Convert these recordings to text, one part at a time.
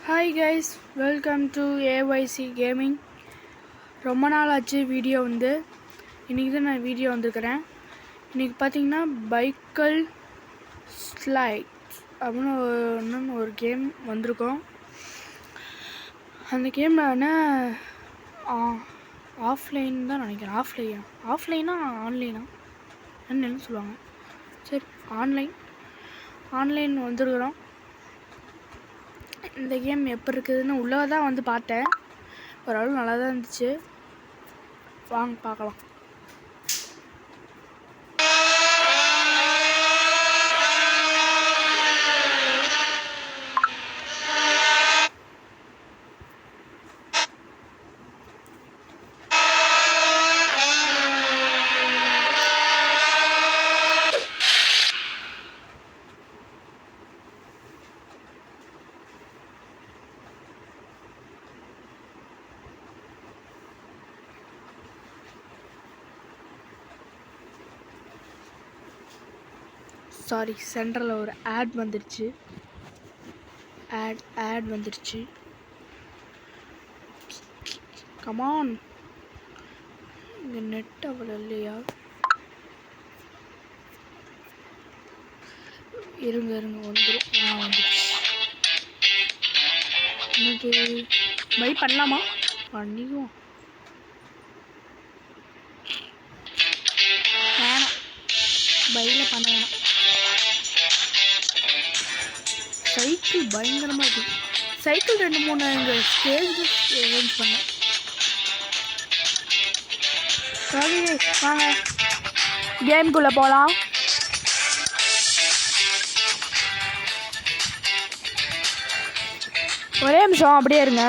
Hi guys, welcome to ஏஒய்சி gaming. ரொம்ப நாள் ஆச்சு வீடியோ இன்றைக்கி தான் நான் வீடியோ வந்திருக்கிறேன். இன்றைக்கி பார்த்தீங்கன்னா பைக்கல் ஸ்லைட் அப்படின்னு ஒரு கேம் வந்திருக்கோம். அந்த கேம் என்ன ஆஃப்லைன் தான் நினைக்கிறேன். ஆஃப்லைனா ஆன்லைனா என்னன்னு சொல்லுவாங்க. சரி, ஆன்லைன் வந்துருக்குறோம். இந்த கேம் எப்போ இருக்குதுன்னு உள்ளே தான் பார்த்தேன். ஓரளவு நல்லா தான் இருந்துச்சு. வாங்க பார்க்கலாம். சாரி, சென்டரில் ஒரு ஆட் வந்துருச்சு. கமான், இங்கே நெட் அவ்வளோ இல்லையா? இருங்க வந்துடும். எனக்கு பை பண்ணலாமா? பண்ணிக்குவோம். வேணாம், பையில் பண்ண வேணாம். சைக்கிள் பயங்கரமாக இருக்குது. சைக்கிள் 2-3 இங்கே ஸ்டேஜ் அரேஞ்ச் பண்ணேன். சரி வாங்க கேம்குள்ளே போகலாம். ஒரே நிமிஷம் அப்படியே இருங்க.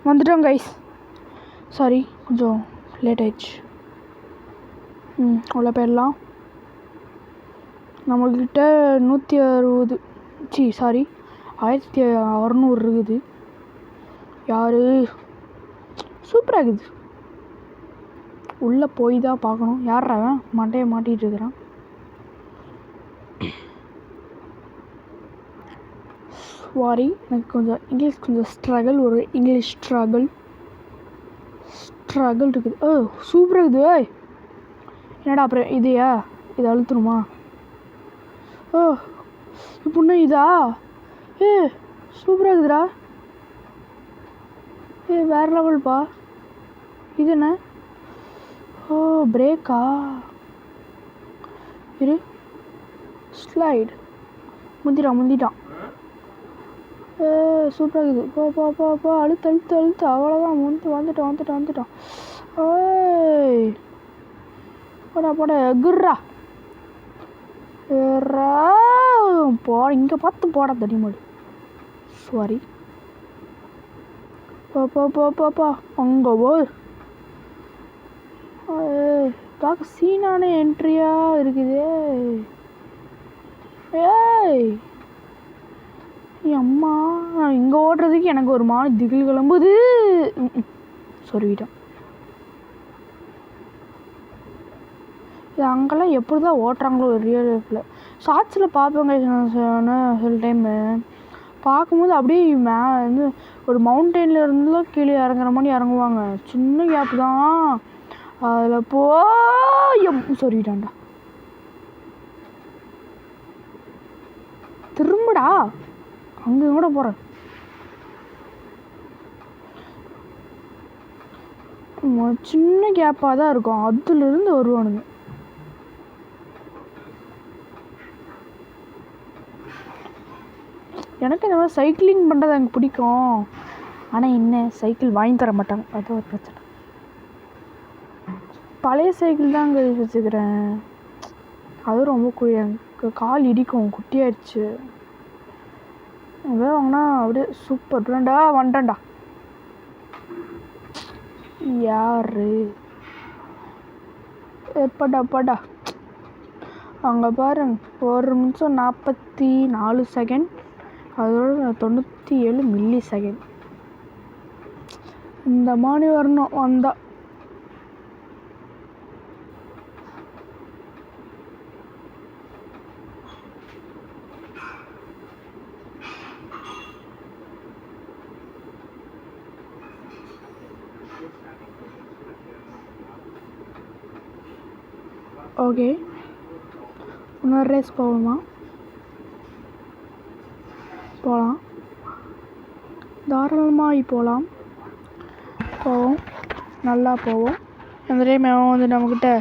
வந்துட்டோம் கைஸ். சாரி, கொஞ்சம் லேட் ஆயிடுச்சு. உள்ள போயிடலாம். நம்மக்கிட்ட 1600 இருக்குது. யார் சூப்பராக இருக்குது. உள்ளே போய் தான் பார்க்கணும். யார் அவன் மண்டையை மாட்டிகிட்டு இருக்கிறான்? சாரி, எனக்கு கொஞ்சம் இங்கிலீஷ் ஸ்ட்ரகிள் இருக்குது. சூப்பராக இருக்குது. என்னடா அப்புறம் இதையா இதை அழுத்தணுமா? இப்படின்னா இதா? சூப்பராக இருக்குதுடா. வேறு லெவல்ப்பா. இது என்ன? பிரேக்கா? இரு, ஸ்லைடு. முந்திட்டான். சூப்பராக இருக்குது. போ அழுத்து. அவ்வளோதான். வந்துட்டான். போட குர்ரா இங்கே பார்த்து போட தடிமாடு. சாரி, போ அங்கே போய் பார்க்க சீனான என்ட்ரியாக இருக்குது. அம்மா, இங்கே ஓடுறதுக்கு எனக்கு ஒரு மாதிரி திகில் கிளம்புது. சொல்லிவிட்டேன். இது அங்கெல்லாம் எப்படி தான் ஓட்டுறாங்களோ ரியல் லைஃப்பில். ஷார்ட்ஸில் பார்ப்பேங்க சில டைமு. பார்க்கும்போது அப்படியே ஒரு மவுண்டெயினில் இருந்துலாம் கீழே இறங்குற மாதிரி இறங்குவாங்க. சின்ன கேப் தான் அதில் சொல்லிட்டான்டா. திரும்படா, அங்கே கூட போகிறேன். சின்ன கேப்பாக தான் இருக்கும். அதுலேருந்து வருவானுங்க. எனக்கு இந்த மாதிரி சைக்கிளிங் பண்ணுறது எனக்கு பிடிக்கும். ஆனால் என்ன, சைக்கிள் வாங்கி தர மாட்டாங்க. அது ஒரு பிரச்சனை. பழைய சைக்கிள் தான் அங்கே வச்சுக்கிறேன். அதுவும் ரொம்ப எனக்கு கால் இடிக்கும். குட்டியாயிடுச்சு. எதாவது வாங்கினா அப்படியே சூப்பர் பிராண்டா. வந்துட்டேன்டா. யாரு எப்படா அங்கே பாருங்க. 1 நிமிஷம் 44 செகண்ட். அதோட 97 மில்லி செகண்ட். இந்த மாதிரி வரணும். வந்தால் ஓகே, இன்னொரு ரேஸ் போகணுமா? போகலாம், தாராளமாக போகலாம். போவோம், நல்லா போவோம். அந்த டைம் அவன் வந்து நம்மக்கிட்ட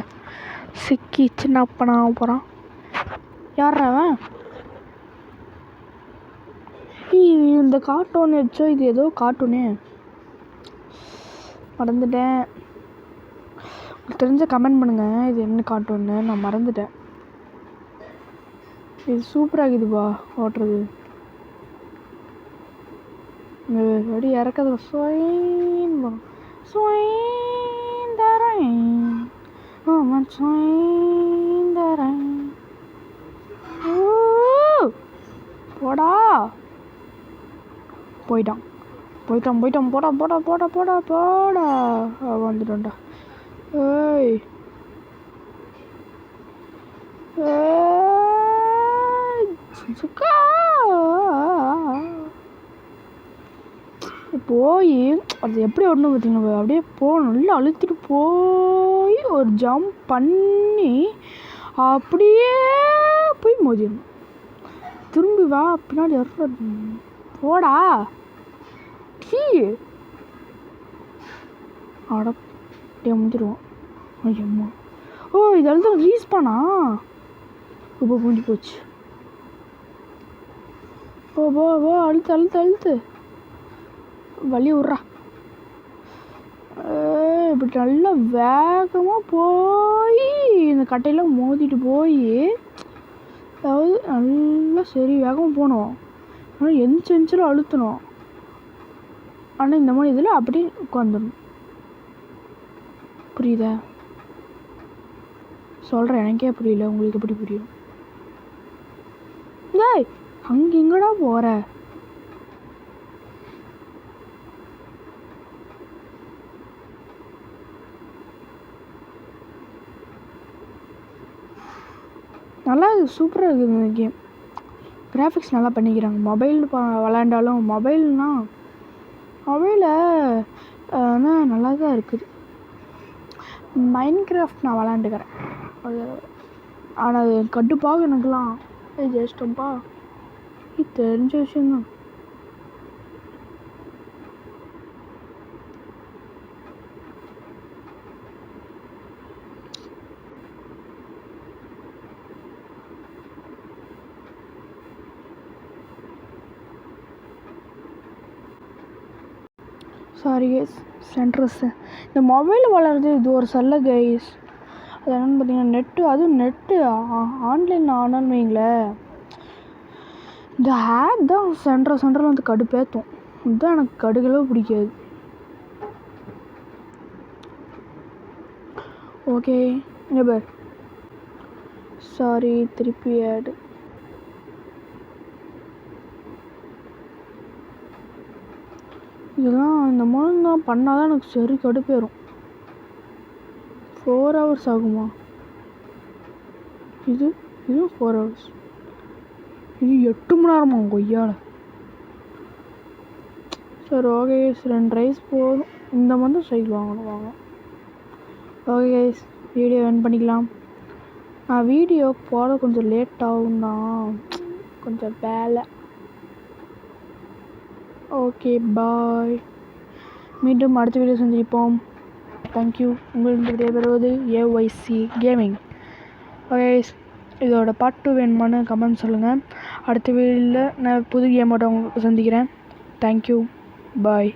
சிக்கி சின்ன அப்பனா போகிறான். யார் அவன்? இந்த கார்ட்டூன் வச்சோ, இது ஏதோ கார்ட்டூனே மறந்துட்டேன். தெரிஞ்ச கமெண்ட் பண்ணுங்கள், இது என்ன கார்ட்டூன்னு. நான் மறந்துட்டேன். இது சூப்பராக இருக்குதுப்பா ஓட்டுறது. அப்படி இறக்காத ஸ்வைன் போகணும். ஸ்வைன் தரேன் ஸ்வைன் தரேன். போடா, போயிட்டான் போயிட்டான் போயிட்டான். போடா போடா போடா போடா போடா. வந்துட்டோம்டா. ஏய் போய் அது எப்படி ஓடணும் பார்த்தீங்களா? அப்படியே போகணும், நல்லா அழுத்திட்டு போய் ஒரு ஜம்ப் பண்ணி அப்படியே போய் மோதிடணும். திரும்பி வா, பின்னாடி வர போடா கீ அட முடிஞ்சிடுவோம். ஐயம்மா, ஓ இதெல்லாம் தான் ரீஸ் பண்ணா. இப்போ முடிஞ்சு போச்சு. ஓ போ போ, அழுத்து அழுத்து அழுத்து, வலி விட்றா. இப்படி நல்லா வேகமாக போய் இந்த கட்டையெல்லாம் மோதிட்டு போய், அதாவது நல்லா சரி வேகமாக போகணும். ஆனால் எஞ்சில் அழுத்தணும். ஆனால் இந்த மாதிரி இதில் அப்படியே உட்காந்துடணும். புரியுதா? சொல்கிறேன், எனக்கே புரியல, உங்களுக்கு எப்படி புரியும்? ஏய் அங்கே எங்கடா போகிற? நல்லா சூப்பராக இருக்குது இந்த கேம். கிராஃபிக்ஸ் நல்லா பண்ணிக்கிறாங்க. மொபைல் விளாண்டாலும் மொபைலில் நல்லா தான் இருக்குது. மைன்கிராஃப்ட் நான் விளாண்டுக்கிறேன், ஆனால் அது கட்டுப்பாக எனக்குலாம் ஜெயிச்சிட்டோம்ப்பா. இது தெரிஞ்ச விஷயந்தான். சாரி கைஸ், சென்ட்ரஸ் இந்த மொபைல் வளருது. இது ஒரு செல்ல கைஸ். அது என்னென்னு பார்த்தீங்கன்னா நெட்டு, அதுவும் நெட்டு ஆன்லைனில் ஆனான்னு வைங்களேன், இந்த ஹேக் தான் சென்ட்ரல் வந்து கடுப்பேற்றும். இதுதான் எனக்கு கடுகளவு பிடிக்காது. ஓகே இங்கே பேர் சாரி, திருப்பி ஆடு. இதெல்லாம் இந்த மாதிரி தான் பண்ணால் தான் எனக்கு சரி கடுப்பேறும். 4 hours ஆகுமா? இது 4 hours. இது 8 மணி நேரமா கொய்யால. சரி ஓகே கைஸ், 2 ரைஸ் போதும். இந்த மாதிரி சைக்கிள் வாங்கணும் வாங்க. ஓகே கைஸ், வீடியோ எண்ட் பண்ணிக்கலாம். நான் வீடியோ போட கொஞ்சம் லேட் ஆகும் தான், கொஞ்சம் வேலை. ஓகே பாய், மீண்டும் அடுத்த வீடியோ சந்திப்போம். தேங்க்யூ. உங்களுக்கு விடைபெறுவது AYC கேமிங். ஓகே, இதோட பார்ட் 2 வேணுமான்னு கமெண்ட் சொல்லுங்கள். அடுத்த வீடியோவில் நான் புது கேமோட உங்களுக்கு சந்திக்கிறேன். தேங்க்யூ, பாய்.